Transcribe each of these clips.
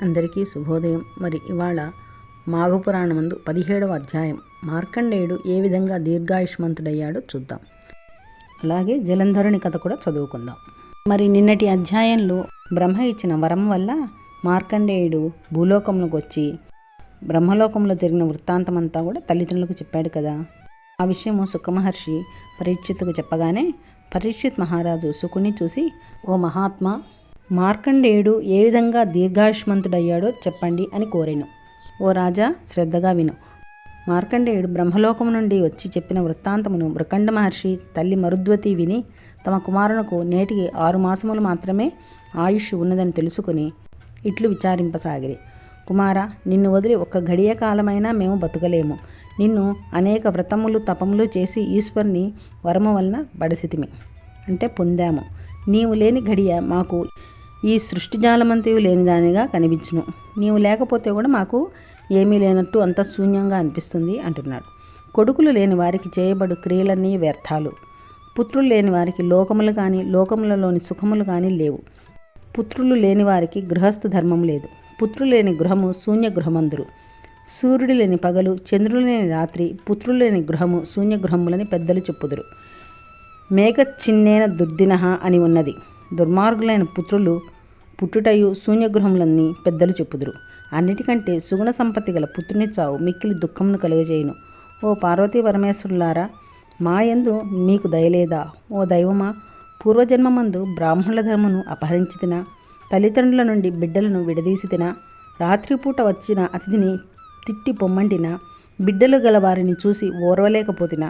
అందరికీ శుభోదయం. మరి ఇవాళ మాఘపురాణమందు 17వ అధ్యాయం మార్కండేయుడు ఏ విధంగా దీర్ఘాయుష్మంతుడయ్యాడో చూద్దాం. అలాగే జలంధరుని కథ కూడా చదువుకుందాం. మరి నిన్నటి అధ్యాయంలో బ్రహ్మ ఇచ్చిన వరం వల్ల మార్కండేయుడు భూలోకంలోకి వచ్చి బ్రహ్మలోకంలో జరిగిన వృత్తాంతమంతా కూడా తల్లిదండ్రులకు చెప్పాడు కదా. ఆ విషయము సుఖమహర్షి పరీక్షిత్తుకు చెప్పగానే పరీక్షిత్ మహారాజు శుకుని చూసి, ఓ మహాత్మా, మార్కండేయుడు ఏ విధంగా దీర్ఘాయుష్మంతుడయ్యాడో చెప్పండి అని కోరెను. ఓ రాజా, శ్రద్ధగా విను. మార్కండేయుడు బ్రహ్మలోకం నుండి వచ్చి చెప్పిన వృత్తాంతమును మృకండ మహర్షి తల్లి మరుద్వతి విని తమ కుమారునకు నేటికి 6 మాసములు మాత్రమే ఆయుష్ ఉన్నదని తెలుసుకుని ఇట్లు విచారింపసాగిరి. కుమారా, నిన్ను వదిలి ఒక్క గడియ కాలమైనా మేము బతుకలేము. నిన్ను అనేక వ్రతములు తపములు చేసి ఈశ్వరుని వరము వలన బడసితిమి, అంటే పొందాము. నీవు లేని గడియ మాకు ఈ సృష్టిజాలమంతయు లేనిదానిగా కనిపించును. నీవు లేకపోతే కూడా మాకు ఏమీ లేనట్టు అంత శూన్యంగా అనిపిస్తుంది అంటున్నాడు. కొడుకులు లేని వారికి చేయబడు క్రియలన్నీ వ్యర్థాలు. పుత్రులు లేని వారికి లోకములు కానీ లోకములలోని సుఖములు కానీ లేవు. పుత్రులు లేని వారికి గృహస్థ ధర్మం లేదు. పుత్రులు లేని గృహము శూన్య గృహమందురు. సూర్యుడు లేని పగలు, చంద్రులు లేని రాత్రి, పుత్రులు లేని గృహము శూన్య గృహములని పెద్దలు చెప్పుదురు. మేఘ చిన్నేన దుర్దినః అని ఉన్నది. దుర్మార్గులైన పుత్రులు పుట్టుటయు శూన్యగృహములన్నీ పెద్దలు చెప్పుదురు. అన్నిటికంటే సుగుణ సంపత్తి గల పుత్రుని చావు మిక్కిలి దుఃఖమును కలుగజేయును. ఓ పార్వతీ పరమేశ్వరులారా, మా యందు మీకు దయలేదా? ఓ దైవమా, పూర్వజన్మమందు బ్రాహ్మణుల ధర్మను అపహరించితినా? తల్లిదండ్రుల నుండి బిడ్డలను విడదీసితినా? రాత్రిపూట వచ్చిన అతిథిని తిట్టి పొమ్మంటినా? బిడ్డలు గల వారిని చూసి ఓర్వలేకపోతినా?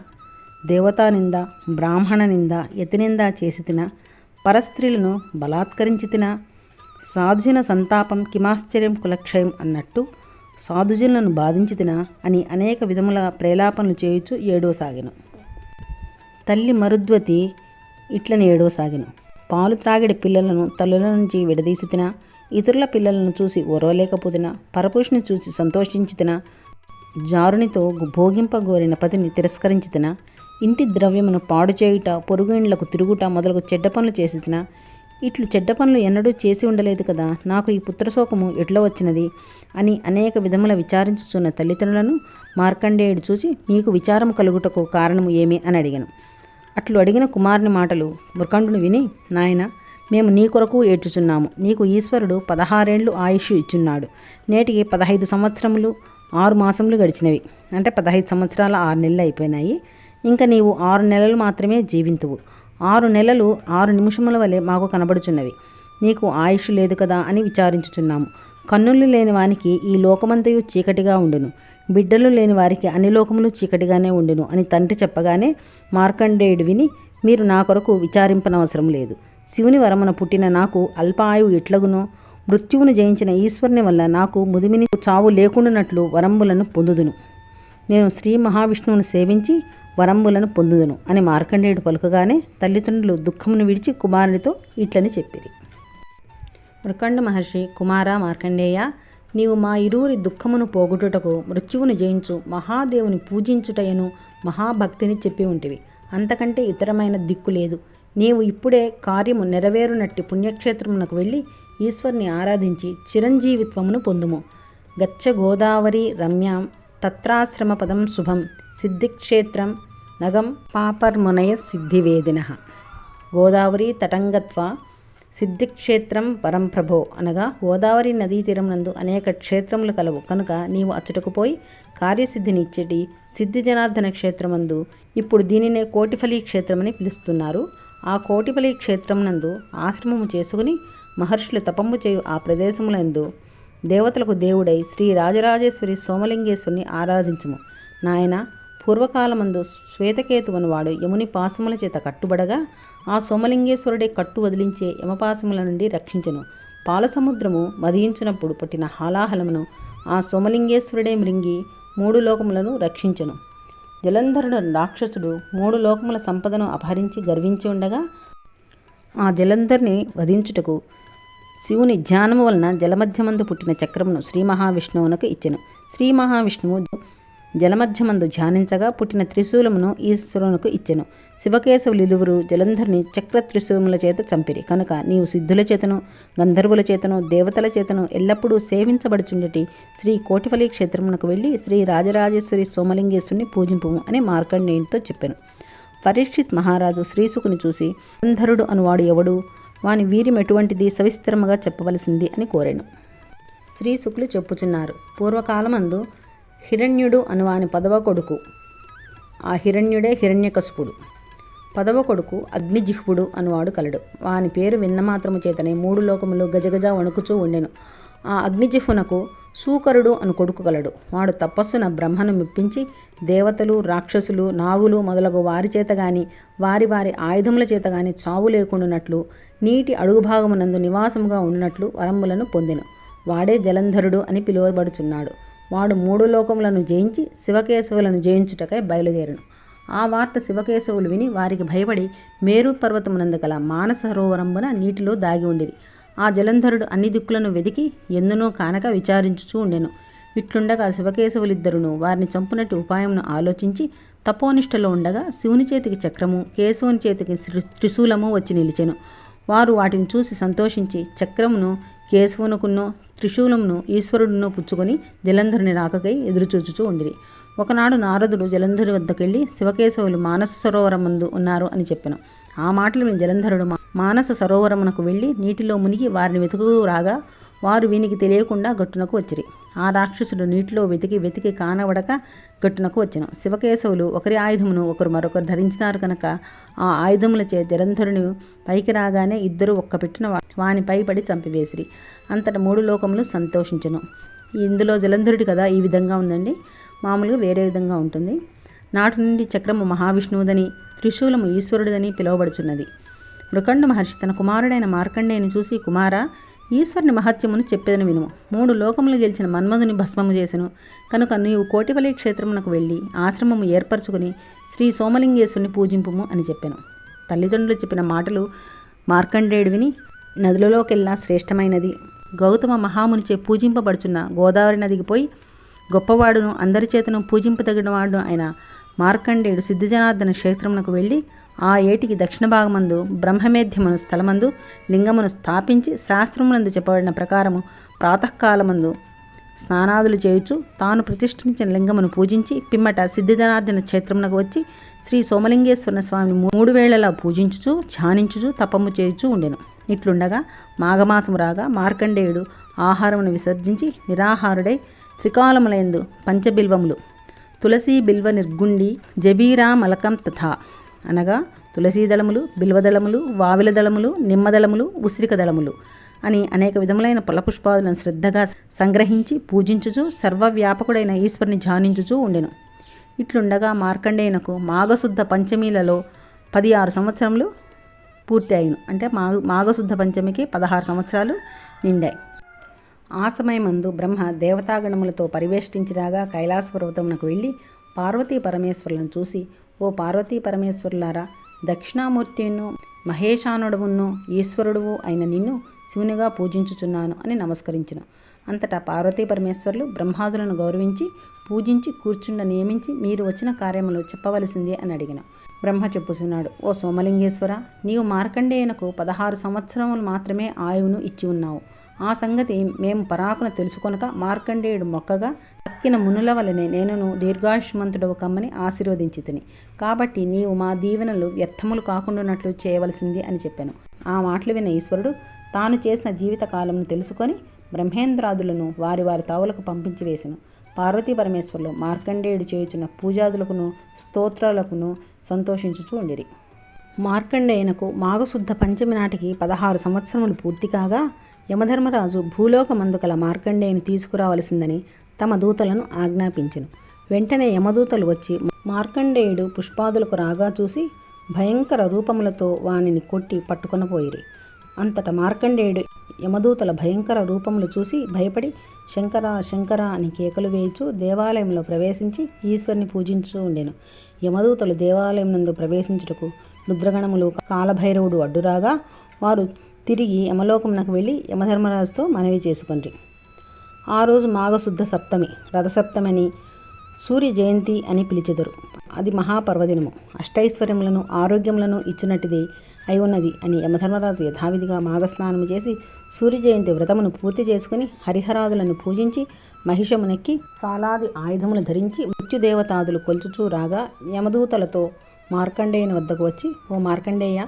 దేవతా నింద, బ్రాహ్మణ నింద, యతినింద చేసితినా? పరస్త్రీలను బలాత్కరించితినా? సాధుజన సంతాపం కిమాశ్చర్యం కులక్షయం అన్నట్టు సాధుజనులను బాధించితినా అని అనేక విధముల ప్రేలాపనలు చేయుచు ఏడవసాగెను. తల్లి మరుద్వతి ఇట్లని ఏడవసాగెను. పాలు త్రాగిడి పిల్లలను తల్లుల నుంచి విడదీసితినా? ఇతరుల పిల్లలను చూసి ఓర్వలేకపోతినా? పరపురుషుని చూసి సంతోషించితినా? జారునితో భోగింపగోరిన పతిని తిరస్కరించితినా? ఇంటి ద్రవ్యమును పాడు చేయుట, పొరుగు ఇండ్లకు తిరుగుట మొదలగు చెడ్డ పనులు చేసితినా? ఇట్లు చెడ్డ పనులు ఎన్నడూ చేసి ఉండలేదు కదా. నాకు ఈ పుత్రశోకము ఎట్లా వచ్చినది అని అనేక విధముల విచారించుచున్న తల్లిదండ్రులను మార్కండేయుడు చూసి, మీకు విచారము కలుగుటకు కారణము ఏమి అని అడిగాను. అట్లు అడిగిన కుమారుని మాటలు మృకండుని విని, నాయన, మేము నీ కొరకు ఏడ్చుచున్నాము. నీకు ఈశ్వరుడు 16 ఏళ్ళు ఆయుష్ ఇచ్చున్నాడు. నేటికి 15 సంవత్సరములు 6 మాసములు గడిచినవి. అంటే 15 సంవత్సరాల 6 నెలలు అయిపోయినాయి. ఇంకా నీవు 6 నెలలు మాత్రమే జీవింతువు. 6 నెలలు 6 నిమిషముల వలె మాకు కనబడుచున్నవి. నీకు ఆయుష్ లేదు కదా అని విచారించుచున్నాము. కన్నులు లేని వానికి ఈ లోకమంతయు చీకటిగా ఉండును. బిడ్డలు లేని వారికి అన్ని లోకములు చీకటిగానే ఉండును అని తండ్రి చెప్పగానే మార్కండేయుడు విని, మీరు నా కొరకు విచారింపనవసరం లేదు. శివుని వరమున పుట్టిన నాకు అల్పాయువు ఎట్లగునో, మృత్యువును జయించిన ఈశ్వరుని వల్ల నాకు ముదిమిని చావు లేకుండానట్లు వరంబులను పొందుదును. నేను శ్రీ మహావిష్ణువును సేవించి వరంబులను పొందుదును అని మార్కండేయుడు పలుకగానే తల్లిదండ్రులు దుఃఖమును విడిచి కుమారునితో ఇట్లని చెప్పిరి. మృకండ మహర్షి, కుమారా మార్కండేయ, నీవు మా ఇరువురి దుఃఖమును పోగొట్టుటకు మృత్యువును జయించు మహాదేవుని పూజించుటయను మహాభక్తిని చెప్పి ఉంటివి. అంతకంటే ఇతరమైన దిక్కు లేదు. నీవు ఇప్పుడే కార్యము నెరవేరునట్టి పుణ్యక్షేత్రమునకు వెళ్ళి ఈశ్వరుని ఆరాధించి చిరంజీవిత్వమును పొందుము. గచ్చ గోదావరి రమ్యాం తత్రాశ్రమ పదం శుభం సిద్ధిక్షేత్రం నగం పాపర్మునయ సిద్ధివేదినః. గోదావరి తటంగత్వ సిద్ధిక్షేత్రం పరం ప్రభో అనగా గోదావరి నదీ తీరం నందు అనేక క్షేత్రములు కలవు కనుక నీవు అచ్చటకు పోయి కార్యసిద్ధిని ఇచ్చేటి సిద్ధి జనార్దన క్షేత్రమందు, ఇప్పుడు దీనినే కోటిఫలి క్షేత్రమని పిలుస్తున్నారు, ఆ కోటిఫలి క్షేత్రం నందు ఆశ్రమము చేసుకుని మహర్షులు తపంబు చేయు ఆ ప్రదేశములందు దేవతలకు దేవుడై శ్రీ రాజరాజేశ్వరి సోమలింగేశ్వరిని ఆరాధించుము. నాయన, పూర్వకాలమందు శ్వేతకేతువను వాడు యముని పాశముల చేత కట్టుబడగా ఆ సోమలింగేశ్వరుడే కట్టు వదిలించే యమపాశముల నుండి రక్షించెను. పాలసముద్రము మదించినప్పుడు పుట్టిన హాలాహలమును ఆ సోమలింగేశ్వరుడే మృంగి 3 లోకములను రక్షించెను. జలంధరుడు రాక్షసుడు 3 లోకముల సంపదను అపహరించి గర్వించి ఉండగా ఆ జలంధర్ని వధించుటకు శివుని ధ్యానము వలన జలమధ్యమందు పుట్టిన చక్రమును శ్రీ మహావిష్ణువునకు ఇచ్చెను. శ్రీ మహావిష్ణువు జలమధ్యమందు ధ్యానించగా పుట్టిన త్రిశూలమును ఈశ్వరునికి ఇచ్చెను. శివకేశవులిరువురు జలంధరుని చక్ర త్రిశూలముల చేత చంపిరి కనుక నీవు సిద్ధుల చేతను గంధర్వుల చేతను దేవతల చేతను ఎల్లప్పుడూ సేవించబడుచుండటి శ్రీ కోటిఫలి క్షేత్రమునకు వెళ్ళి శ్రీ రాజరాజేశ్వరి సోమలింగేశ్వరిని పూజింపుము అని మార్కండేయునితో చెప్పాను. పరీక్షిత్ మహారాజు శ్రీసుకుని చూసి జలంధరుడు అనువాడు ఎవడు, వాని వీర్యం ఎటువంటిది సవిస్తరముగా చెప్పవలసింది అని కోరాను. శ్రీశుకులు చెప్పుచున్నారు. పూర్వకాలమందు హిరణ్యుడు అనువాని 10వ కొడుకు, ఆ హిరణ్యుడే హిరణ్యకశిపుడు. 10వ కొడుకు అగ్నిజిహ్వుడు అనువాడు కలడు. వాని పేరు విన్నమాత్రము చేతనే 3 లోకములు గజగజ వణుకుచూ ఉండెను. ఆ అగ్నిజిహ్వునకు సూకరుడు అను కొడుకు కలడు. వాడు తపస్సున బ్రహ్మను మెప్పించి దేవతలు రాక్షసులు నాగులు మొదలగు వారి చేత గాని వారి వారి ఆయుధముల చేత గాని చావు లేకుండానట్లు నీటి అడుగుభాగమునందు నివాసముగా ఉన్నట్లు వరములను పొందెను. వాడే జలంధరుడు అని పిలువబడుచున్నాడు. వాడు 3 లోకములను జయించి శివకేశవులను జయించుటకై బయలుదేరను. ఆ వార్త శివకేశవులు విని వారికి భయపడి మేరు పర్వతమునందు గల మానస సరోవరంబున నీటిలో దాగి ఉండిరి. ఆ జలంధరుడు అన్ని దిక్కులను వెదికి ఎందునో కానక విచారించుచూ ఉండెను. ఇట్లుండగా శివకేశవులిద్దరును వారిని చంపునట్టు ఉపాయమును ఆలోచించి తపోనిష్టలో ఉండగా శివుని చేతికి చక్రము కేశవుని చేతికి త్రిశూలము వచ్చి నిలిచెను. వారు వాటిని చూసి సంతోషించి చక్రమును కేశవునకున్నో త్రిశూలమును ఈశ్వరుడును పుచ్చుకొని జలంధరుని రాకకై ఎదురుచూచుచూ ఉండిరి. ఒకనాడు నారదుడు జలంధరుడి వద్దకెళ్ళి శివకేశవులు మానస సరోవరమందు ఉన్నారు అని చెప్పెను. ఆ మాటలు విని జలంధరుడు మానస సరోవరమునకు వెళ్ళి నీటిలో మునిగి వారిని వెతుకుతూ రాగా వారు వీనికి తెలియకుండా గట్టునకు వచ్చిరి. ఆ రాక్షసుడు నీటిలో వెతికి కానవడక గట్టునకు వచ్చెను. శివకేశవులు ఒకరి ఆయుధమును మరొకరు ధరించినారు కనుక ఆ ఆయుధములచే జలంధరుని పైకి రాగానే ఇద్దరు ఒక్కపెట్టున వానిపై పడి చంపివేసిరి. అంతటా 3 లోకములు సంతోషించెను. ఇందులో జలంధరుడి కథ ఈ విధంగా ఉందండి. మామూలుగా వేరే విధంగా ఉంటుంది. నాటి నుండి చక్రము మహావిష్ణువుదని త్రిశూలము ఈశ్వరుడిదని పిలువబడుచున్నది. మృకండ మహర్షి తన కుమారుడైన మార్కండేయుని చూసి, కుమారా, ఈశ్వరుని మహత్యమును చెప్పేదని వినుము. 3 లోకములు గెలిచిన మన్మధుని భస్మము చేసెను కనుక నీవు కోటివలి క్షేత్రమునకు వెళ్ళి ఆశ్రమము ఏర్పరచుకుని శ్రీ సోమలింగేశ్వరుని పూజింపుము అని చెప్పాను. తల్లిదండ్రులు చెప్పిన మాటలు మార్కండేయుడు విని, నదులలోకెల్లా శ్రేష్టమైనది గౌతమ మహామునిచే పూజింపబడుచున్న గోదావరి నదికి పోయి గొప్పవాడును అందరి చేతను పూజింపదగినవాడును అయిన మార్కండేయుడు సిద్ధిజనార్దన క్షేత్రమునకు వెళ్ళి ఆ ఏటికి దక్షిణ భాగమందు బ్రహ్మమేధ్యమును స్థలమందు లింగమును స్థాపించి శాస్త్రమునందు చెప్పబడిన ప్రకారము ప్రాతకాలమందు స్నానాదులు చేయుచు తాను ప్రతిష్ఠించిన లింగమును పూజించి పిమ్మట సిద్ధిజనార్దన క్షేత్రమునకు వచ్చి శ్రీ సోమలింగేశ్వర స్వామిని 3 వేళలా పూజించుచు ధ్యానించుచు తపము చేయుచు ఉండెను. ఇట్లుండగా మాఘమాసము రాగా మార్కండేయుడు ఆహారమును విసర్జించి నిరాహారుడై త్రికాలములందు పంచబిల్వములు తులసీ బిల్వ నిర్గుండి జబీరా మలకం తథా అనగా తులసీదళములు బిల్వదళములు వావిల దళములు నిమ్మదళములు ఉసిరిక దళములు అని అనేక విధములైన ఫలపుష్పాదులను శ్రద్ధగా సంగ్రహించి పూజించుచు సర్వవ్యాపకుడైన ఈశ్వరుని ధ్యానించుచూ ఉండెను. ఇట్లుండగా మార్కండేయునకు మాఘశుద్ధ పంచమిలలో 16 సంవత్సరములు పూర్తి అయిను. అంటే మాఘశుద్ధ పంచమికి 16 సంవత్సరాలు నిండాయి. ఆ సమయమందు బ్రహ్మ దేవతాగణములతో పరివేష్టించిరాగా కైలాస పర్వతమునకు వెళ్ళి పార్వతీ పరమేశ్వరులను చూసి, ఓ పార్వతీ పరమేశ్వరులారా, దక్షిణామూర్తిను మహేశానుడవును ఈశ్వరుడువు అయిన నిన్ను శివునిగా పూజించుచున్నాను అని నమస్కరించును. అంతటా పార్వతీ పరమేశ్వరులు బ్రహ్మాదులను గౌరవించి పూజించి కూర్చుండ నియమించి మీరు వచ్చిన కార్యములు చెప్పవలసిందే అని అడిగిన. బ్రహ్మ చెప్పుచున్నాడు, ఓ సోమలింగేశ్వర, నీవు మార్కండేయునకు 16 సంవత్సరములు మాత్రమే ఆయువును ఇచ్చి ఉన్నావు. ఆ సంగతి మేము పరాకున తెలుసుకొనక మార్కండేయుడు మొక్కగా తక్కిన మునుల వలనే నేనును దీర్ఘాయుష్మంతుడవు కమ్మని ఆశీర్వదించితిని. కాబట్టి నీవు మా దీవెనలు వ్యర్థములు కాకుండానట్లు చేయవలసింది అని చెప్పాను. ఆ మాటలు విన్న ఈశ్వరుడు తాను చేసిన జీవిత కాలంను తెలుసుకొని బ్రహ్మేంద్రాదులను వారి వారి తావులకు పంపించి వేసెను. పార్వతీ పరమేశ్వరులు మార్కండేయుడు చేయుచున్న పూజాదులకును స్తోత్రాలకును సంతోషించుచూ ఉండిరి. మార్కండేయునకు మాఘశుద్ధ పంచమి నాటికి 16 సంవత్సరములు పూర్తి కాగా యమధర్మరాజు భూలోకమందు కల మార్కండేయుని తీసుకురావలసిందని తమ దూతలను ఆజ్ఞాపించెను. వెంటనే యమదూతలు వచ్చి మార్కండేయుడు పుష్పాదులకు రాగా చూసి భయంకర రూపములతో వానిని కొట్టి పట్టుకొనపోయిరి. అంతటా మార్కండేయుడు యమదూతల భయంకర రూపములు చూసి భయపడి శంకర శంకర అని కేకలు వేయుచు దేవాలయంలో ప్రవేశించి ఈశ్వరుని పూజించుతూ ఉండెను. యమదూతలు దేవాలయం నందు ప్రవేశించుటకు రుద్రగణములు కాలభైరవుడు అడ్డురాగా వారు తిరిగి యమలోకమునకు వెళ్ళి యమధర్మరాజుతో మనవి చేసుకొనిరి. ఆ రోజు మాఘశుద్ధ సప్తమి రథసప్తమి అని సూర్య జయంతి అని పిలిచెదరు. అది మహాపర్వదినము. అష్టైశ్వర్యములను ఆరోగ్యములను ఇచ్చినట్టుది అయి ఉన్నది అని యమధర్మరాజు యథావిధిగా మాఘస్నానము చేసి సూర్య జయంతి వ్రతమును పూర్తి చేసుకుని హరిహరాదులను పూజించి మహిషమునెక్కి సాలాది ఆయుధములు ధరించి మృత్యుదేవతాదులు కొల్చుచూ రాగా యమదూతలతో మార్కండేయుని వద్దకు వచ్చి, ఓ మార్కండేయ,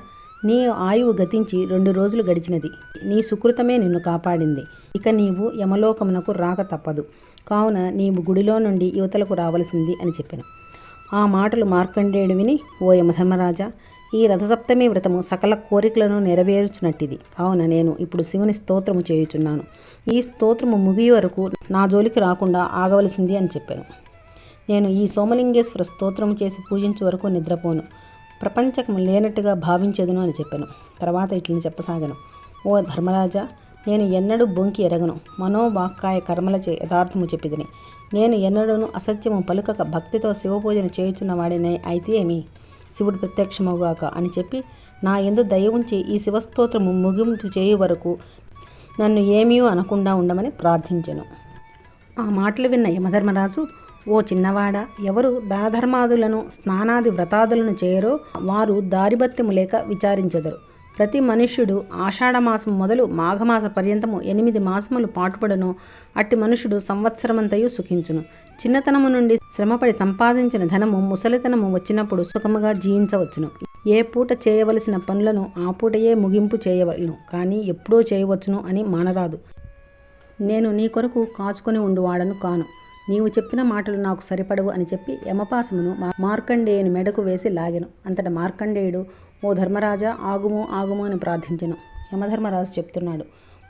నీ ఆయువు గతించి 2 రోజులు గడిచినది. నీ సుకృతమే నిన్ను కాపాడింది. ఇక నీవు యమలోకమునకు రాక తప్పదు. కావున నీవు గుడిలో నుండి యువతలకు రావలసింది అని చెప్పాను. ఆ మాటలు మార్కండేయుడు విని, ఓ యమధర్మరాజా, ఈ రథసప్తమి వ్రతము సకల కోరికలను నెరవేర్చునట్టిది. కావున నేను ఇప్పుడు శివుని స్తోత్రము చేయుచున్నాను. ఈ స్తోత్రము ముగియ వరకు నా జోలికి రాకుండా ఆగవలసింది అని చెప్పాను. నేను ఈ సోమలింగేశ్వర స్తోత్రము చేసి పూజించే వరకు నిద్రపోను, ప్రపంచకము లేనట్టుగా భావించేదును అని చెప్పాను. తర్వాత ఇట్లని చెప్పసాగాను. ఓ ధర్మరాజా, నేను ఎన్నడూ బొంకి ఎరగను. మనోవాక్కాయ కర్మలచే యథార్థము చెప్పిదని. నేను ఎన్నడూను అసత్యము పలుకక భక్తితో శివపూజను చేయుచున్న వాడినే అయితే ఏమి, శివుడు ప్రత్యక్షమవుగాక అని చెప్పి నా యందు దయ ఉంచి ఈ శివస్తోత్రము ముగింపు చేయు వరకు నన్ను ఏమీ అనకుండా ఉండమని ప్రార్థించెను. ఆ మాటలు విన్న యమధర్మరాజు, ఓ చిన్నవాడా, ఎవరు దానధర్మాదులను స్నానాది వ్రతాదులను చేయరో వారు దారిభత్యము లేక విచారించెదరు. ప్రతి మనుష్యుడు ఆషాఢమాసం మొదలు మాఘమాస పర్యంతము 8 మాసములు పాటుపడను. అట్టి మనుషుడు సంవత్సరమంతయు సుఖించును. చిన్నతనము నుండి శ్రమపడి సంపాదించిన ధనము ముసలితనము వచ్చినప్పుడు సుఖముగా జీవించవచ్చును. ఏ పూట చేయవలసిన పనులను ఆ పూటయే ముగింపు చేయవలను, కానీ ఎప్పుడో చేయవచ్చును అని మానరాదు. నేను నీ కొరకు కాచుకొని ఉండువాడను కాను. నీవు చెప్పిన మాటలు నాకు సరిపడవు అని చెప్పి యమపాశమును మార్కండేయుని మెడకు వేసి లాగెను. అంతటా మార్కండేయుడు, ఓ ధర్మరాజా, ఆగుము ఆగుము అని ప్రార్థించెను. యమధర్మరాజు చెప్తున్నాడు,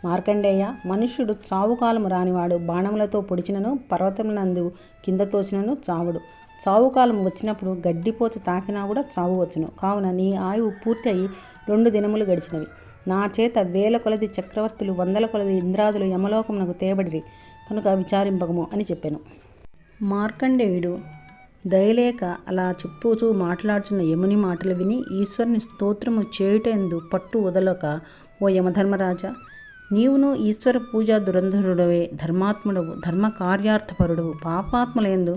మార్కండేయ, మనుష్యుడు చావుకాలము రానివాడు. బాణములతో పొడిచినను పర్వతమునందు కింద తోచినను చావుడు. చావుకాలము వచ్చినప్పుడు గడ్డిపోచ తాకినా కూడా చావు వచ్చును. కావున నీ ఆయువు పూర్తి అయి 2 దినములు గడిచినవి. నా చేత 1000 కొలది చక్రవర్తులు 100 కొలది ఇంద్రాదులు యమలోకమునకు తేబడిరి కనుక విచారింపగము అని చెప్పాను. మార్కండేయుడు దయలేక అలా చెప్పుచూ మాట్లాడుచున్న యముని మాటలు విని ఈశ్వరుని స్తోత్రము చేయుటందు పట్టు వదలక, ఓ యమధర్మరాజా, నీవును ఈశ్వర పూజా దురంధరుడవే, ధర్మాత్ముడవు, ధర్మ కార్యార్థపరుడవు, పాపాత్ములందు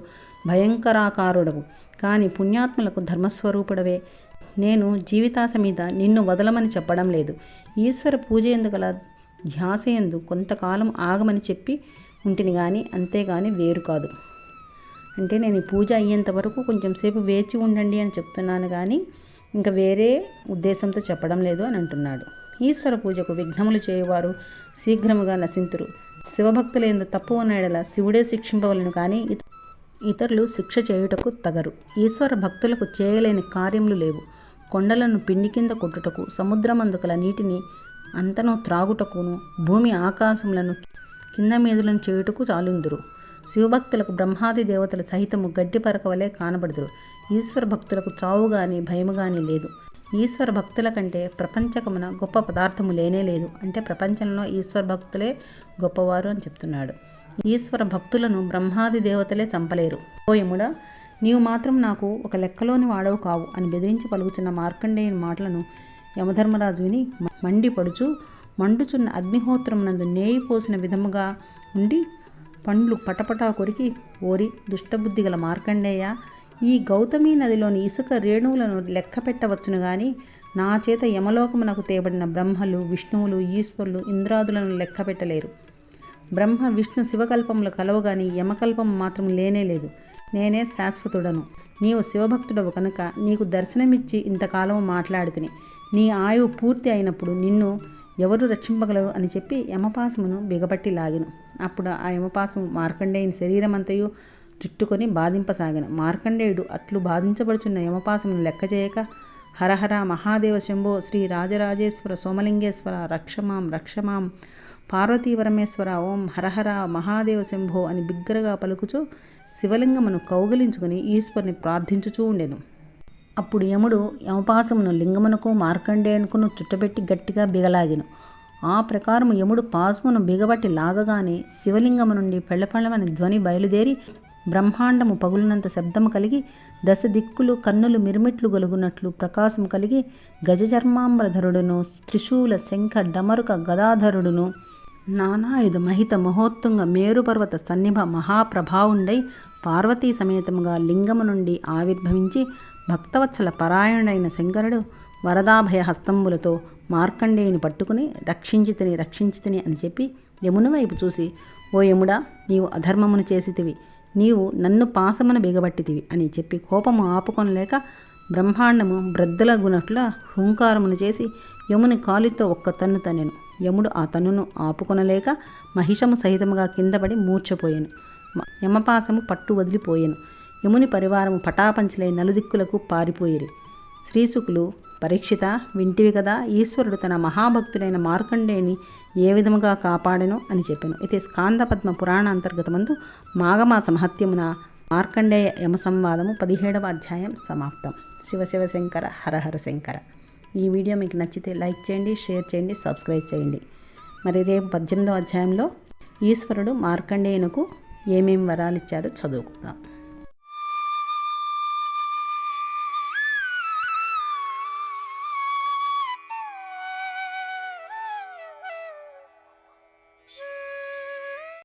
భయంకరాకారుడవు, కానీ పుణ్యాత్ములకు ధర్మస్వరూపుడవే. నేను జీవితాశ మీద నిన్ను వదలమని చెప్పడం లేదు. ఈశ్వర పూజ ఎందుకల ధ్యాస ఎందు కొంతకాలం ఆగమని చెప్పి ఉంటిని కానీ అంతేగాని వేరు కాదు. అంటే నేను ఈ పూజ అయ్యేంత వరకు కొంచెం సేపు వేచి ఉండండి అని చెప్తున్నాను, కానీ ఇంకా వేరే ఉద్దేశంతో చెప్పడం లేదు అని అంటున్నాడు. ఈశ్వర పూజకు విఘ్నములు చేయువారు శీఘ్రముగా నశింతురు. శివభక్తులందు తప్పు ఉన్న ఎడల శివుడే శిక్షింపవలను, కానీ ఇతరులు శిక్ష చేయుటకు తగరు. ఈశ్వర భక్తులకు చేయలేని కార్యములు లేవు. కొండలను పిండి కింద కొట్టుటకు, సముద్రమందుకల నీటిని అంతను త్రాగుటకును, భూమి ఆకాశములను కింద మీదులను చేయుటకు చాలుందురు. శివభక్తులకు బ్రహ్మాది దేవతలు సహితము గడ్డి పరకవలే కానబడుదురు. ఈశ్వర భక్తులకు చావు గాని భయము గాని లేదు. ఈశ్వర భక్తుల కంటే ప్రపంచకమున గొప్ప పదార్థము లేనే లేదు. అంటే ప్రపంచంలో ఈశ్వర భక్తులే గొప్పవారు అని చెప్తున్నాడు. ఈశ్వర భక్తులను బ్రహ్మాది దేవతలే చంపలేరు. ఓ యముడా, నీవు మాత్రం నాకు ఒక లెక్కలోని వాడవు కావు అని బెదిరించి పలుకుచున్న మార్కండేయుని మాటలను యమధర్మరాజు విని మండిపడుచు మండుచున్న అగ్నిహోత్రమునందు నేయి పోసిన విధముగా ఉండి పండ్లు పటపటా కొరికి, ఓరి దుష్టబుద్ధి గల మార్కండేయ, ఈ గౌతమి నదిలోని ఇసుక రేణువులను లెక్క పెట్టవచ్చును గాని నా చేత యమలోకమునకు తేబడిన బ్రహ్మలు, విష్ణువులు, ఈశ్వరులు, ఇంద్రాదులను లెక్క పెట్టలేరు. బ్రహ్మ విష్ణు శివకల్పములు కలవగాని యమకల్పం మాత్రం లేనే లేదు. నేనే శాశ్వతుడను. నీవు శివభక్తుడవు కనుక నీకు దర్శనమిచ్చి ఇంతకాలం మాట్లాడితిని. నీ ఆయువు పూర్తి అయినప్పుడు నిన్ను ఎవరు రక్షింపగలరు అని చెప్పి యమపాశమును బిగపట్టి లాగిను. అప్పుడు ఆ యమపాశము మార్కండేయుని శరీరమంతయు చుట్టుకొని బాధింపసాగిన. మార్కండేయుడు అట్లు బాధించబడుచున్న యమపాశమును లెక్క చేయక, హరహర మహాదేవ శంభో, శ్రీ రాజరాజేశ్వర సోమలింగేశ్వర, రక్షమాం రక్షమాం, పార్వతీపరమేశ్వర, ఓం హరహర మహాదేవ శంభో అని బిగ్గరగా పలుకుచూ శివలింగమును కౌగిలించుకుని ఈశ్వరుని ప్రార్థించుచూ ఉండెను. అప్పుడు యముడు యమపాశమును లింగమునకు మార్కండేయునకును చుట్టబెట్టి గట్టిగా బిగలాగిను. ఆ ప్రకారము యముడు పాశమును బిగబట్టి లాగగానే శివలింగము నుండి పెళ్ళపెళ్ళమని ధ్వని బయలుదేరి బ్రహ్మాండము పగులినంత శబ్దము కలిగి 10 దిక్కులు కన్నులు మిరుమిట్లు గొలుగునట్లు ప్రకాశము కలిగి గజచర్మాంబరధరుడును, త్రిశూల శంఖ డమరుక గదాధరుడును, నానాయుధ మహిత మహోత్తుంగ మేరుపర్వత సన్నిభ మహాప్రభావుండై పార్వతీ సమేతముగా లింగము నుండి ఆవిర్భవించి భక్తవత్సల పరాయణుడైన శంకరుడు వరదాభయ హస్తంబులతో మార్కండేయుని పట్టుకుని రక్షించితిని అని చెప్పి యముని వైపు చూసి, ఓ యముడా, నీవు అధర్మమును చేసితివి, నీవు నన్ను పాసమున బిగబట్టితివి అని చెప్పి కోపము ఆపుకొనలేక బ్రహ్మాండము బ్రద్దలగునట్ల హుంకారమును చేసి యముని కాలితో ఒక్క తన్ను తన్నెను. యముడు ఆ తన్నును ఆపుకొనలేక మహిషము సహితముగా కిందపడి మూర్ఛపోయెను. యమపాసము పట్టు వదిలిపోయెను. యముని పరివారము పటాపంచలై నలుదిక్కులకు పారిపోయిరి. శ్రీశుకులు, పరీక్షిత, వింటివి కదా, ఈశ్వరుడు తన మహాభక్తుడైన మార్కండేయుని ఏ విధముగా కాపాడెను అని చెప్పాను. అయితే స్కాందపద్మ పురాణ అంతర్గతమందు మాఘమాస మహత్యమున మార్కండేయ యమ సంవాదము 17వ అధ్యాయం సమాప్తం. శివ శివ శంకర, హర హర శంకర. ఈ వీడియో మీకు నచ్చితే లైక్ చేయండి, షేర్ చేయండి, సబ్స్క్రైబ్ చేయండి. మరి రేపు 18వ అధ్యాయంలో ఈశ్వరుడు మార్కండేయునకు ఏమేం వరాలు ఇచ్చారో చదువుకుందాం.